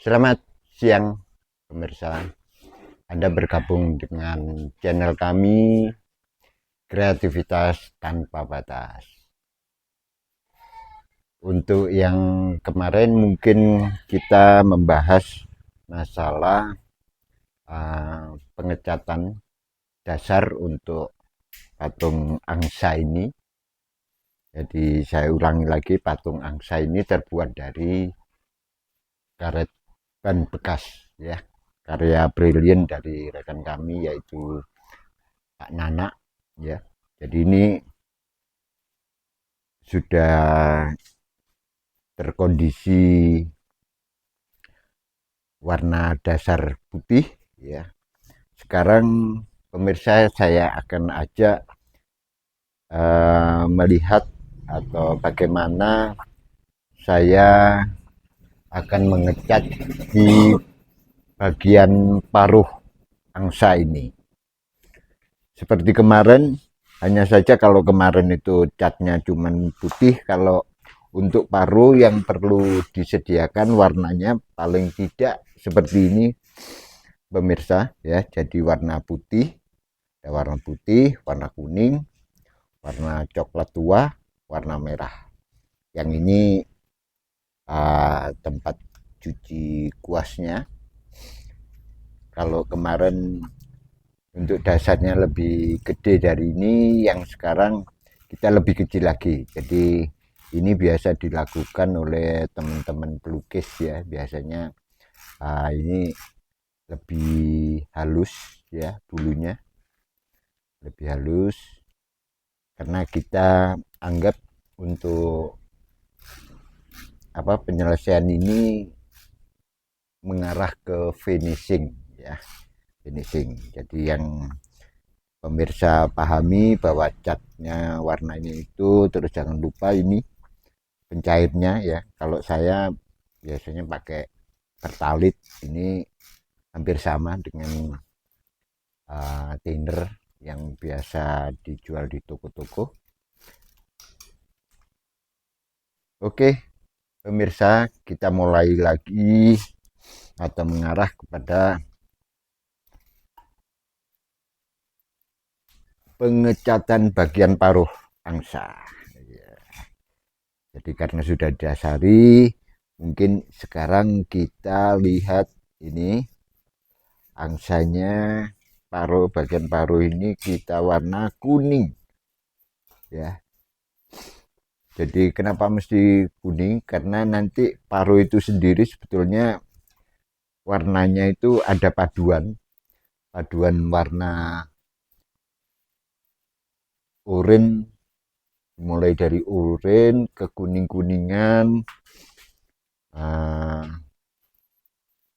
Selamat siang pemirsa. Anda bergabung dengan channel kami Kreativitas Tanpa Batas. Untuk yang kemarin mungkin kita membahas masalah pengecatan dasar untuk patung angsa ini. Jadi saya ulangi lagi, patung angsa ini terbuat dari karet ban bekas, ya, karya brilian dari rekan kami yaitu Pak Nana, ya. Jadi ini sudah terkondisi warna dasar putih, ya. Sekarang pemirsa, saya akan ajak melihat atau bagaimana saya akan mengecat di bagian paruh angsa ini. Seperti kemarin, hanya saja kalau kemarin itu catnya cuma putih, kalau untuk paruh yang perlu disediakan warnanya paling tidak seperti ini pemirsa, ya. Jadi warna putih, ada warna putih, warna kuning, warna coklat tua, warna merah. Yang ini tempat cuci kuasnya. Kalau kemarin untuk dasarnya lebih gede dari ini, yang sekarang kita lebih kecil lagi. Jadi ini biasa dilakukan oleh teman-teman pelukis, ya. Biasanya ini lebih halus, ya, bulunya lebih halus karena kita anggap untuk penyelesaian ini mengarah ke finishing, ya, finishing. Jadi yang pemirsa pahami bahwa catnya warnanya itu, terus jangan lupa ini pencairnya, ya. Kalau saya biasanya pakai pertalit, ini hampir sama dengan thinner yang biasa dijual di toko-toko. Oke pemirsa, kita mulai lagi atau mengarah kepada pengecatan bagian paruh angsa. Jadi karena sudah didasari, mungkin sekarang kita lihat ini angsanya, bagian paruh ini kita warna kuning, ya. Jadi kenapa mesti kuning? Karena nanti paruh itu sendiri sebetulnya warnanya itu ada paduan warna oranye, mulai dari oranye ke kuning-kuningan,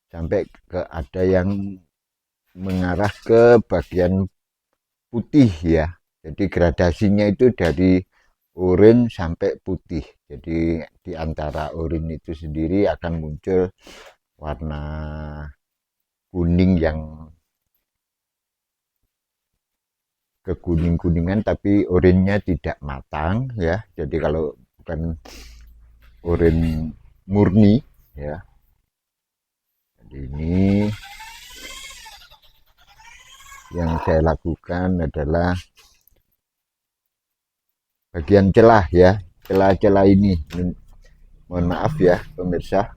sampai ke ada yang mengarah ke bagian putih, ya. Jadi gradasinya itu dari oranye sampai putih. Jadi di antara oranye itu sendiri akan muncul warna kuning yang kekuning-kuningan, tapi oranye tidak matang, ya. Jadi kalau bukan oranye murni, ya. Jadi ini yang saya lakukan adalah bagian celah, ya, celah-celah ini. Mohon maaf ya pemirsa.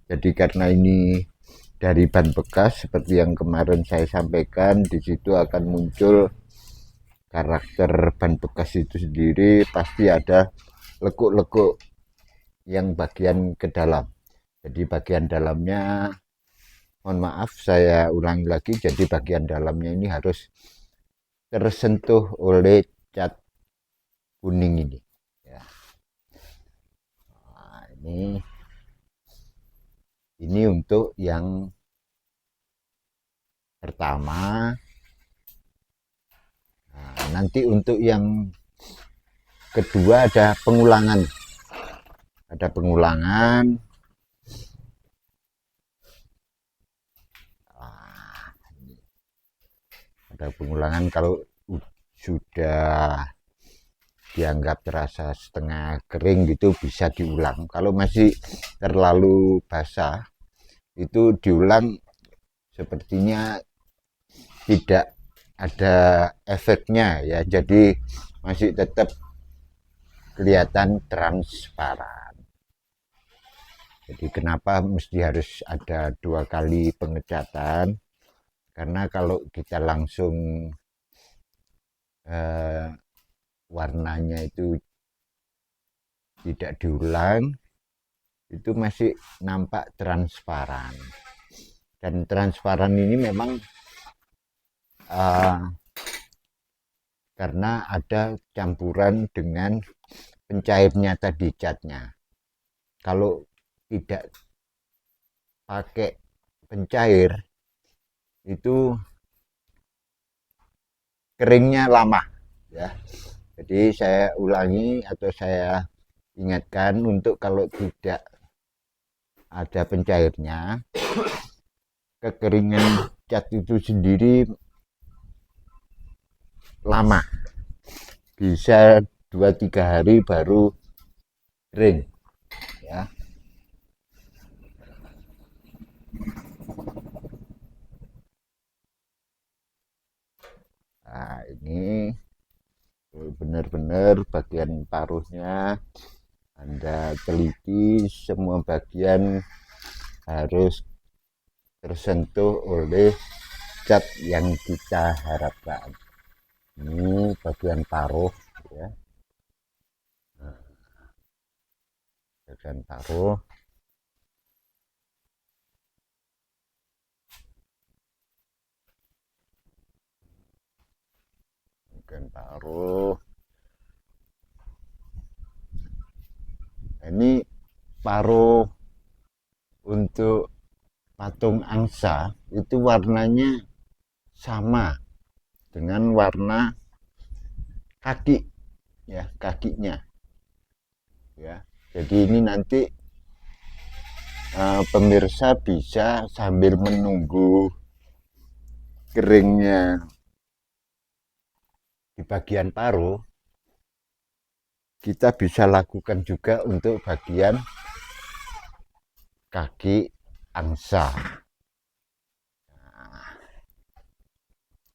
Jadi karena ini dari ban bekas, seperti yang kemarin saya sampaikan, di situ akan muncul karakter ban bekas itu sendiri, pasti ada lekuk-lekuk yang bagian ke dalam. Jadi bagian dalamnya, mohon maaf saya ulangi lagi, jadi bagian dalamnya ini harus tersentuh oleh cat kuning ini, ya. Nah, ini untuk yang pertama. Nah, nanti untuk yang kedua ada pengulangan, kalau sudah dianggap terasa setengah kering gitu bisa diulang. Kalau masih terlalu basah itu diulang sepertinya tidak ada efeknya ya, jadi masih tetap kelihatan transparan. Jadi kenapa mesti harus ada 2 kali pengecatan, karena kalau kita langsung warnanya itu tidak diulang, itu masih nampak transparan. Dan transparan ini memang karena ada campuran dengan pencairnya tadi, catnya. Kalau tidak pakai pencair itu keringnya lama ya. Jadi saya ulangi atau saya ingatkan untuk kalau tidak ada pencairnya, kekeringan cat itu sendiri lama, bisa 2-3 hari baru kering ya. Nah, ini benar-benar bagian paruhnya Anda teliti, semua bagian harus tersentuh oleh cat yang kita harapkan. Ini bagian paruh ya. Bagian paruh. Bagian paruh. Ini paruh untuk patung angsa itu warnanya sama dengan warna kaki ya, kakinya ya. Jadi ini nanti pemirsa bisa sambil menunggu keringnya di bagian paruh, kita bisa lakukan juga untuk bagian kaki angsa. Nah,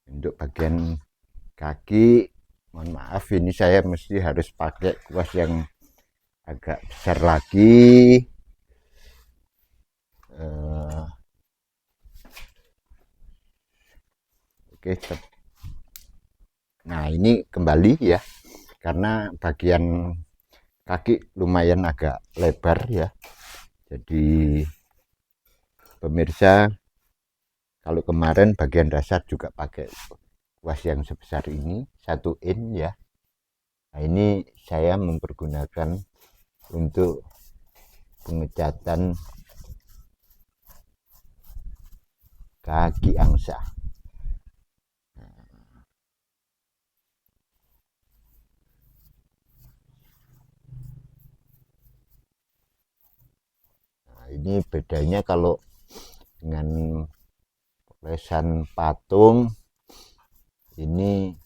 untuk bagian kaki, mohon maaf ini saya mesti harus pakai kuas yang agak besar lagi. Oke, nah ini kembali ya, karena bagian kaki lumayan agak lebar ya. Jadi pemirsa, kalau kemarin bagian dasar juga pakai kuas yang sebesar ini, 1 in ya. Nah ini saya mempergunakan untuk pengecatan kaki angsa. Nah, ini bedanya kalau dengan olesan patung, ini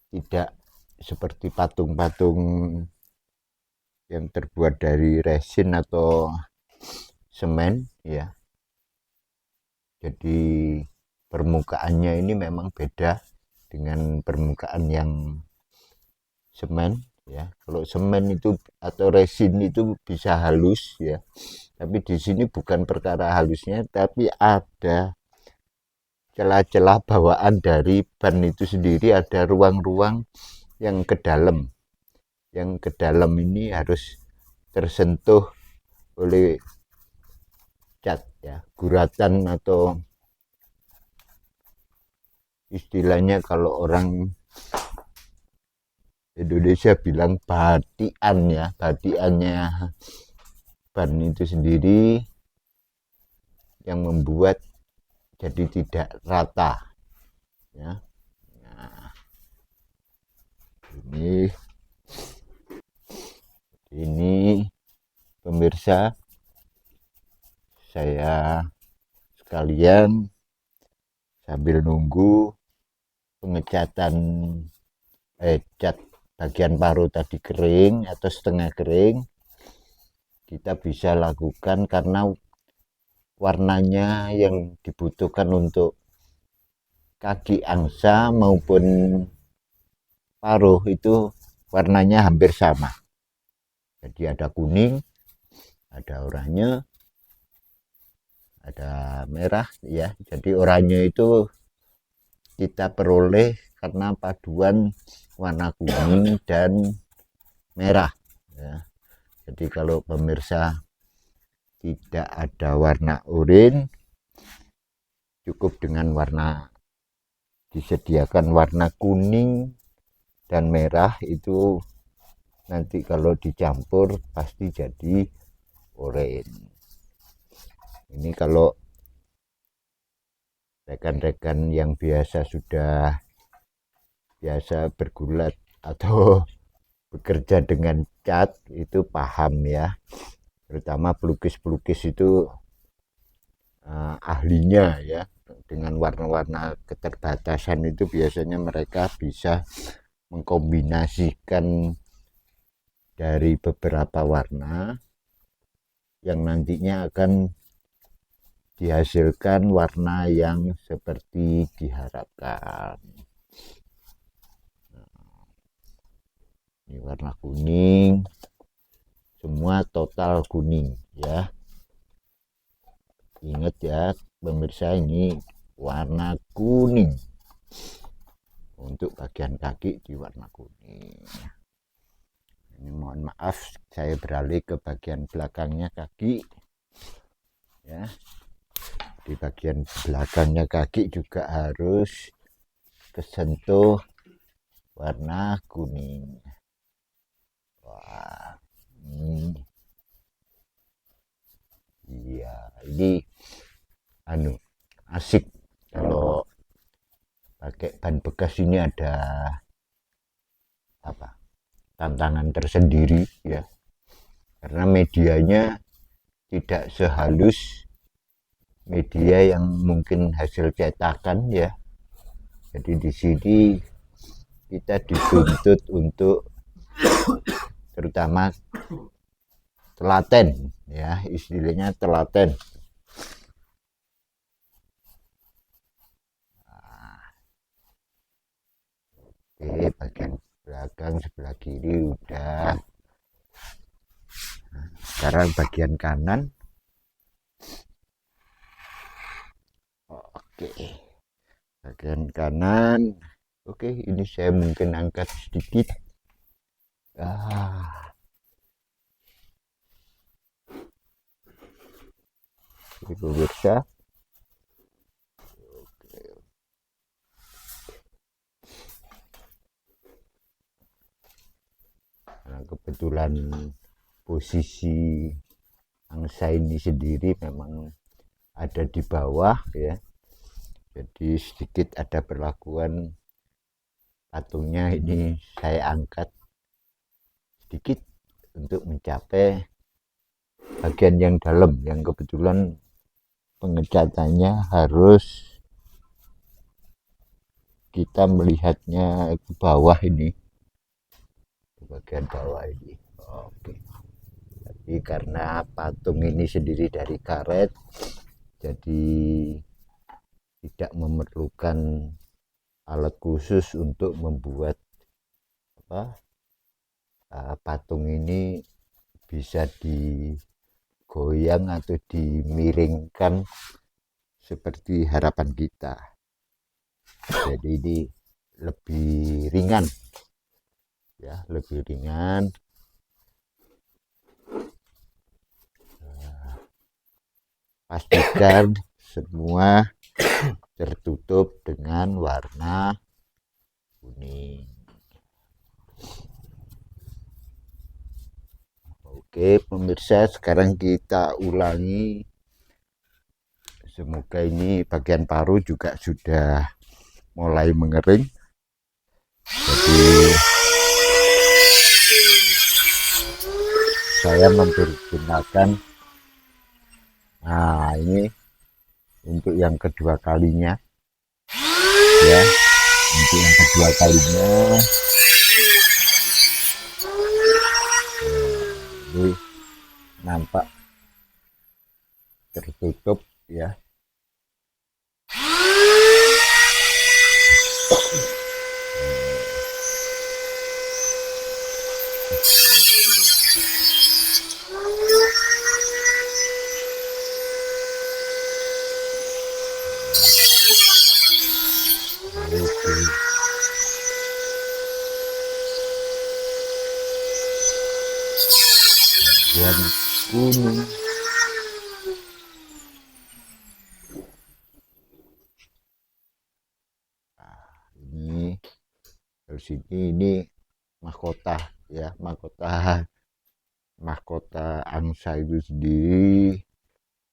tidak seperti patung-patung yang terbuat dari resin atau semen ya. Jadi permukaannya ini memang beda dengan permukaan yang semen ya. Kalau semen itu atau resin itu bisa halus ya, tapi di sini bukan perkara halusnya, tapi ada celah-celah bawaan dari ban itu sendiri, ada ruang-ruang yang ke dalam. Yang ke dalam ini harus tersentuh oleh cat ya, guratan atau istilahnya kalau orang Indonesia bilang batian ya, batiannya ban itu sendiri yang membuat jadi tidak rata ya. Nah, ini pemirsa, saya sekalian sambil nunggu pengecatan cat bagian paruh tadi kering atau setengah kering, kita bisa lakukan karena warnanya yang dibutuhkan untuk kaki angsa maupun paruh itu warnanya hampir sama. Jadi ada kuning, ada oranye, ada merah ya. Jadi oranye itu kita peroleh karena paduan warna kuning dan merah ya. Jadi kalau pemirsa tidak ada warna oranye, cukup dengan disediakan warna kuning dan merah, itu nanti kalau dicampur pasti jadi oranye. Ini kalau rekan-rekan yang sudah biasa bergulat atau bekerja dengan cat itu paham ya, terutama pelukis-pelukis itu ahlinya ya, dengan warna-warna keterbatasan itu biasanya mereka bisa mengkombinasikan dari beberapa warna yang nantinya akan dihasilkan warna yang seperti diharapkan. Ini warna kuning, semua total kuning ya. Ingat ya pemirsa, ini warna kuning. Untuk bagian kaki di warna kuning. Ini mohon maaf saya beralih ke bagian belakangnya kaki ya. Di bagian belakangnya kaki juga harus kesentuh warna kuning. Wah, iya, ini asik kalau pakai ban bekas ini, ada tantangan tersendiri ya, karena medianya tidak sehalus media yang mungkin hasil cetakan ya. Jadi di sini kita dituntut untuk terutama telaten ya, istilahnya telaten. Oke, bagian belakang sebelah kiri udah. Nah, sekarang bagian kanan. Oke, bagian kanan. Oke, ini saya mungkin angkat sedikit. Ini pemirsa. Nah, kebetulan posisi angsa ini sendiri memang ada di bawah ya, jadi sedikit ada perlakuan patungnya ini saya angkat sedikit untuk mencapai bagian yang dalam, yang kebetulan pengecatannya harus kita melihatnya ke bawah ini, ke bagian bawah ini. Oke. Tapi karena patung ini sendiri dari karet, jadi tidak memerlukan alat khusus untuk membuat patung ini bisa digoyang atau dimiringkan seperti harapan kita. Jadi ini lebih ringan ya, lebih ringan. Pastikan semua tertutup dengan warna kuning. Oke pemirsa, sekarang kita ulangi. Semoga ini bagian paruh juga sudah mulai mengering. Jadi saya mempergunakan, nah ini untuk yang kedua kalinya ya, untuk yang kedua kalinya. Ini nampak tertutup ya. Oke. Dan kuning. Nah, ini terus ini mahkota ya, mahkota angsa itu sendiri.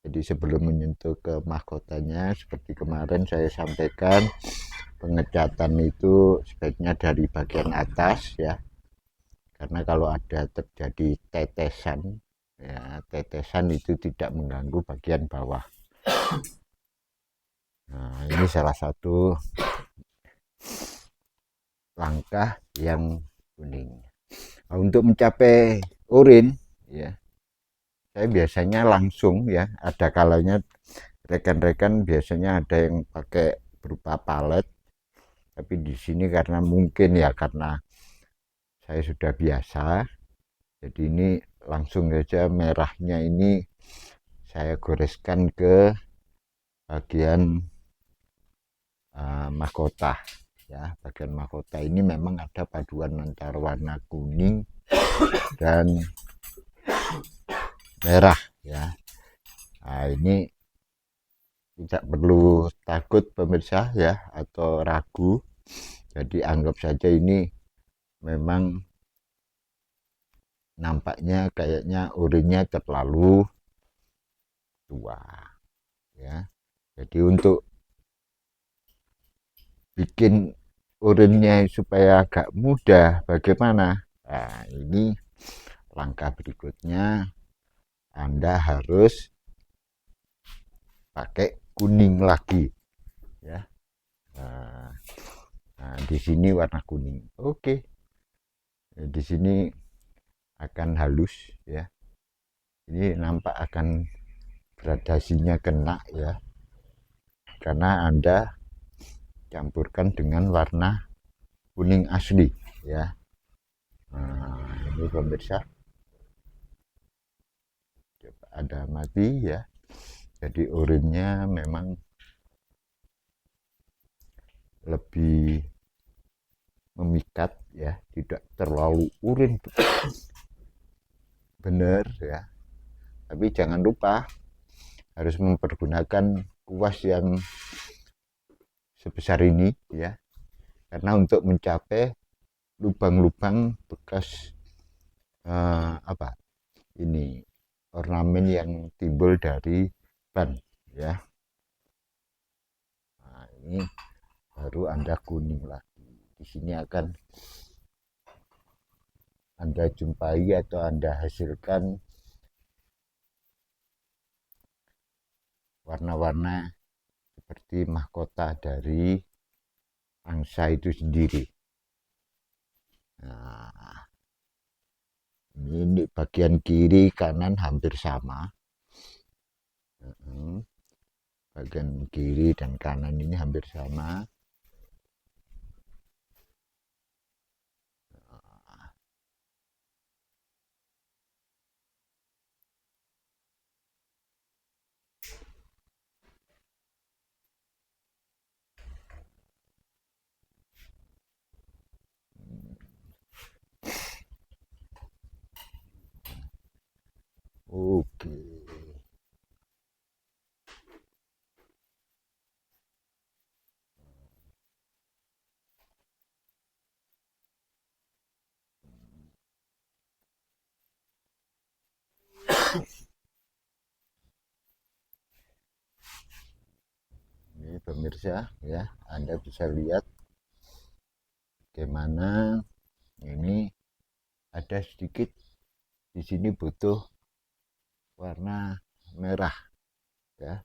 Jadi sebelum menyentuh ke mahkotanya, seperti kemarin saya sampaikan, pengecatan itu sebaiknya dari bagian atas ya, karena kalau ada terjadi tetesan ya, tetesan itu tidak mengganggu bagian bawah. Nah, ini salah satu langkah yang kuning. Nah, untuk mencapai urin ya, saya biasanya langsung ya, ada kalanya rekan-rekan biasanya ada yang pakai berupa palet, tapi di sini karena mungkin ya karena saya sudah biasa, jadi ini langsung saja merahnya ini saya goreskan ke bagian mahkota ya. Bagian mahkota ini memang ada paduan antara warna kuning dan merah ya. Nah, ini tidak perlu takut pemirsa ya, atau ragu. Jadi anggap saja ini memang nampaknya kayaknya urinnya terlalu tua ya. Jadi untuk bikin urinnya supaya agak mudah, bagaimana? Nah, ini langkah berikutnya, Anda harus pakai kuning lagi ya. Nah, di sini warna kuning. Oke. Di sini akan halus ya. Ini nampak akan gradasinya kena ya. Karena Anda campurkan dengan warna kuning asli ya. Nah, ini pemirsa, coba ada mati ya. Jadi urinnya memang lebih memikat ya, tidak terlalu urin benar ya. Tapi jangan lupa harus mempergunakan kuas yang sebesar ini ya, karena untuk mencapai lubang-lubang bekas apa ini ornamen yang timbul dari ban ya. Nah, ini baru Anda kuning lagi. Di sini akan Anda jumpai atau Anda hasilkan warna-warna seperti mahkota dari angsa itu sendiri. Nah, ini bagian kiri kanan hampir sama. Bagian kiri dan kanan ini hampir sama. Oke. Ini pemirsa ya, Anda bisa lihat bagaimana ini ada sedikit di sini butuh warna merah ya,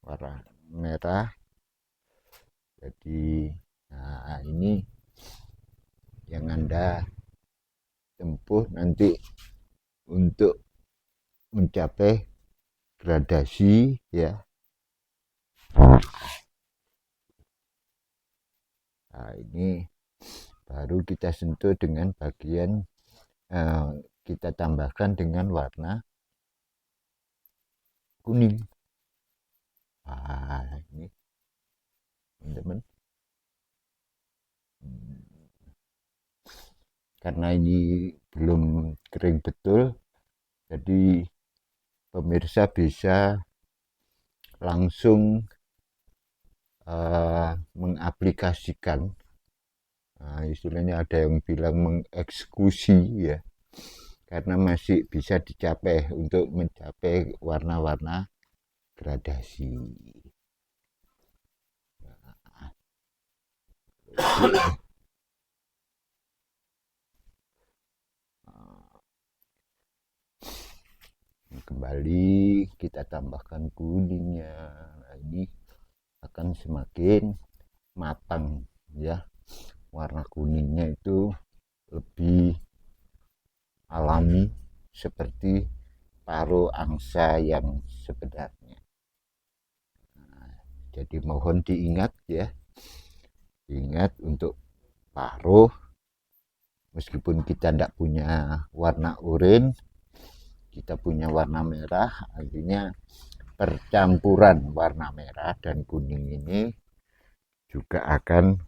warna merah. Jadi nah, ini yang Anda tempuh nanti untuk mencapai gradasi ya. Nah, ini baru kita sentuh dengan bagian kita tambahkan dengan warna kuning. Nah, ini teman-teman, karena ini belum kering betul, jadi pemirsa bisa langsung mengaplikasikan, istilahnya ada yang bilang mengeksekusi ya, karena masih bisa dicapai untuk mencapai warna-warna gradasi. Kembali kita tambahkan kuningnya. Nah, ini akan semakin matang ya, warna kuningnya itu lebih alami seperti paro angsa yang sebenarnya. Nah, jadi mohon diingat ya, ingat untuk paro, meskipun kita tidak punya warna oranye, kita punya warna merah, artinya percampuran warna merah dan kuning ini juga akan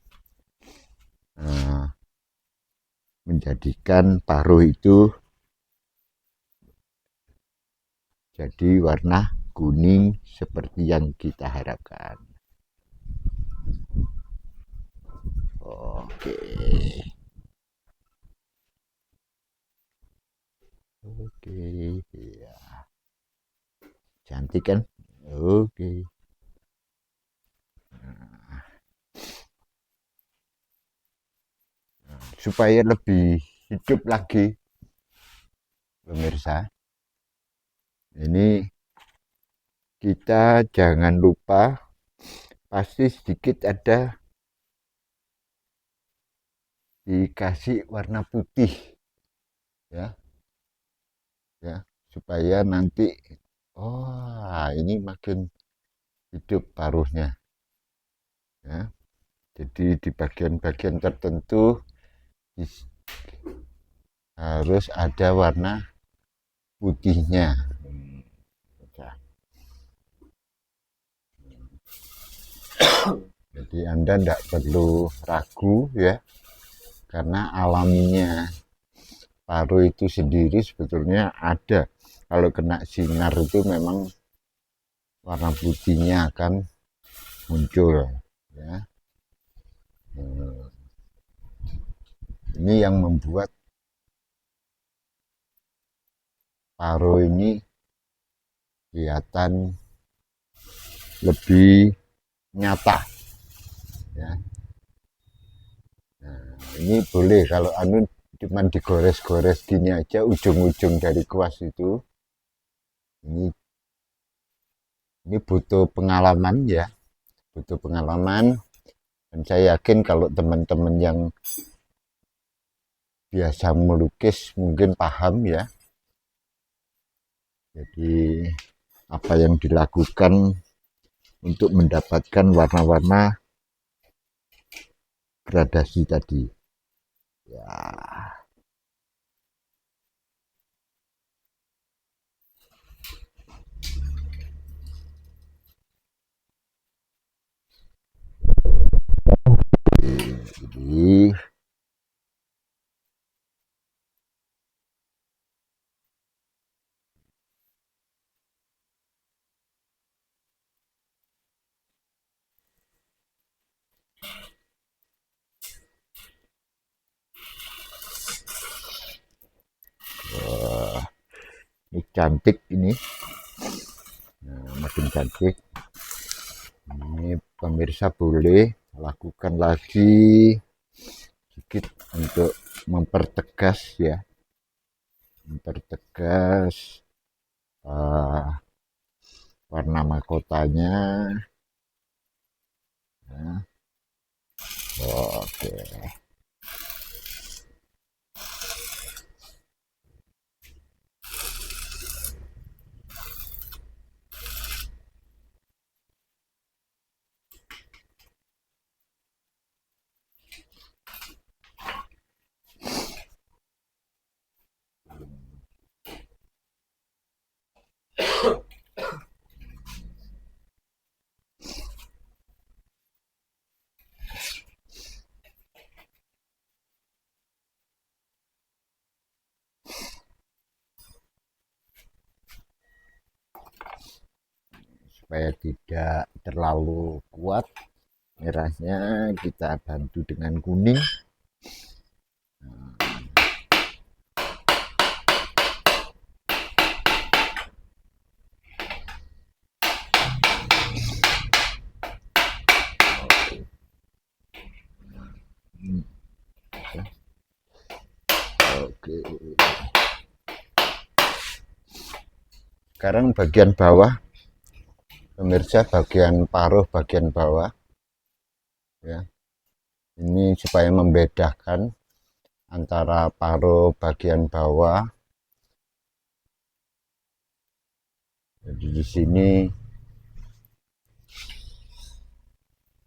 menjadikan paro itu jadi warna kuning seperti yang kita harapkan. Oke. Oke, ya. Cantik kan? Oke. Supaya lebih hidup lagi, pemirsa, ini kita jangan lupa pasti sedikit ada dikasih warna putih ya, supaya nanti ini makin hidup paruhnya ya. Jadi di bagian-bagian tertentu harus ada warna putihnya. Jadi Anda tidak perlu ragu ya, karena alaminya paru itu sendiri sebetulnya ada. Kalau kena sinar itu memang warna putihnya akan muncul ya. Ini yang membuat paru ini kelihatan lebih nyata ya. Nah, ini boleh kalau cuman digores-gores gini aja ujung-ujung dari kuas itu. Ini butuh pengalaman ya, butuh pengalaman, dan saya yakin kalau teman-teman yang biasa melukis mungkin paham ya. Jadi apa yang dilakukan untuk mendapatkan warna-warna gradasi tadi ya. Jadi ini cantik ini, makin cantik. Ini pemirsa boleh lakukan lagi sedikit untuk mempertegas ya, mempertegas warna mahkotanya ya. Oke. supaya tidak terlalu kuat merahnya, kita bantu dengan kuning. Oke, sekarang bagian bawah, pemirsa, bagian paruh bagian bawah ya, ini supaya membedakan antara paruh bagian bawah. Jadi di sini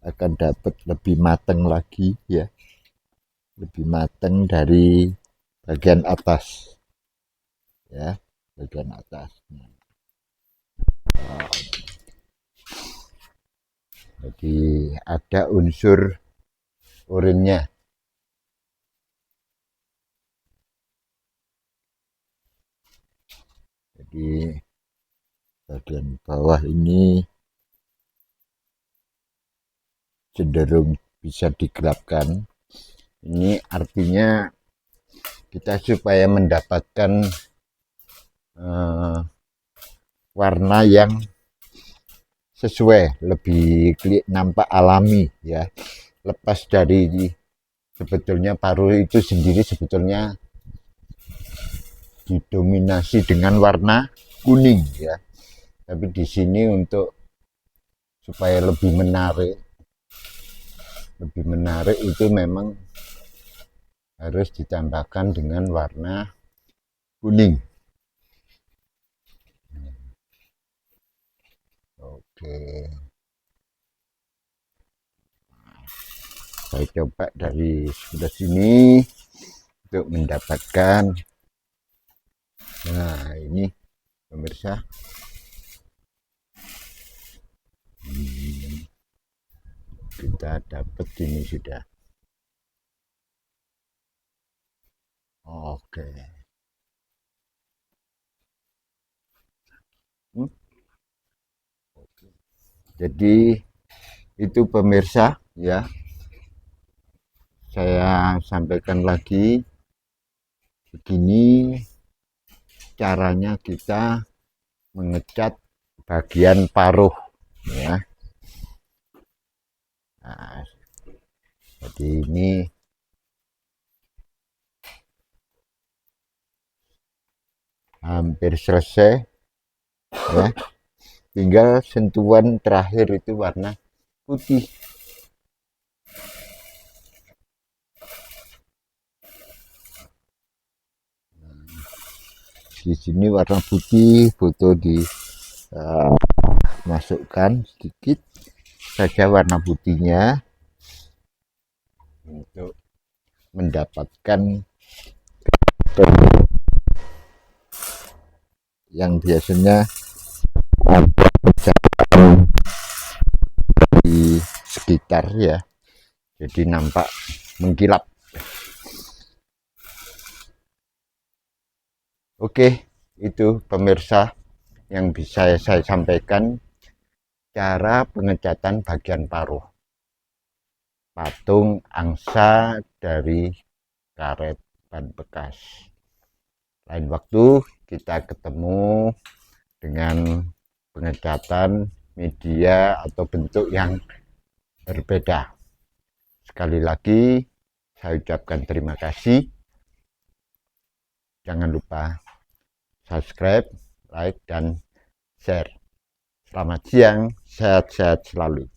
akan dapat lebih matang lagi ya, lebih matang dari bagian atas ya, bagian atas. Jadi ada unsur urinnya. Jadi bagian bawah ini cenderung bisa digelapkan. Ini artinya kita supaya mendapatkan warna yang sesuai, lebih nampak alami ya, lepas dari sebetulnya paruh itu sendiri sebetulnya didominasi dengan warna kuning ya, tapi di sini untuk supaya lebih menarik itu memang harus ditambahkan dengan warna kuning. Oke, saya coba dari sebelah sini untuk mendapatkan. Nah ini pemirsa, kita dapat ini sudah. Oke. Jadi itu pemirsa ya, saya sampaikan lagi, begini caranya kita mengecat bagian paruh ya. Nah, jadi ini hampir selesai ya, tinggal sentuhan terakhir itu warna putih. Di sini warna putih, foto di masukkan sedikit saja warna putihnya untuk mendapatkan yang biasanya di sekitar ya, jadi nampak mengkilap. Oke, itu pemirsa yang bisa saya sampaikan cara pengecatan bagian paruh patung angsa dari karet ban bekas. Lain waktu kita ketemu dengan pengecatan media atau bentuk yang berbeda. Sekali lagi saya ucapkan terima kasih. Jangan lupa subscribe, like, dan share. Selamat siang, sehat-sehat selalu.